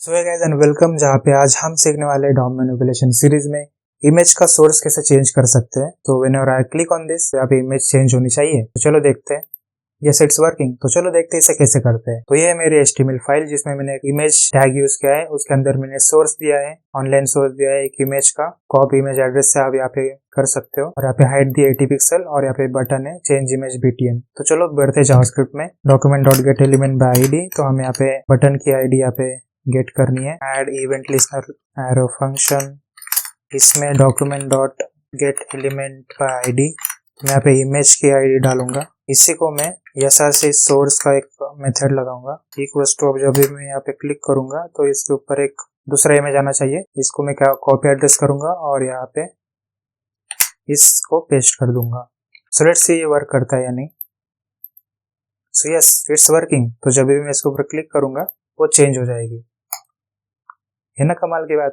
So hey guys and welcome, जहाँ पे आज हम सीखने वाले हैं डॉम मैनिपुलेशन सीरीज में इमेज का सोर्स कैसे चेंज कर सकते हैं। तो whenever I click on this यहाँ पे इमेज चेंज होनी चाहिए। तो चलो देखते हैं। Yes, it's working. तो चलो देखते हैं इसे कैसे करते हैं। तो ये है मेरी HTML फाइल जिसमें मैंने एक इमेज टैग यूज किया है। उसके अंदर मैंने सोर्स दिया है, ऑनलाइन सोर्स दिया है एक इमेज का। कॉपी इमेज एड्रेस से आप यहाँ पे कर सकते हो और यहाँ पे हाइट दी 80 पिक्सल और यहाँ पे बटन है चेंज इमेज BTN। तो चलो बढ़ते जावास्क्रिप्ट में। Document dot get element by ID। तो हम यहाँ पे बटन की ID यहाँ पे गेट करनी है। Add event listener arrow function, इसमें document dot get element by ID। मैं यहाँ पे इमेज की ID डालूंगा। इसी को मैं से सोर्स का एक मेथड लगाऊंगा इक्वल्स टू। अब जब भी मैं यहाँ पे क्लिक करूंगा तो इसके ऊपर एक दूसरा इमेज आना चाहिए। इसको मैं क्या कॉपी एड्रेस करूंगा और यहाँ पे इसको पेस्ट कर दूंगा। सो लेट्स सी ये वर्क करता है या नहीं। So yes, it's working. तो जब भी मैं इसके ऊपर क्लिक करूंगा वो चेंज हो जाएगी। है ना कमाल की बात।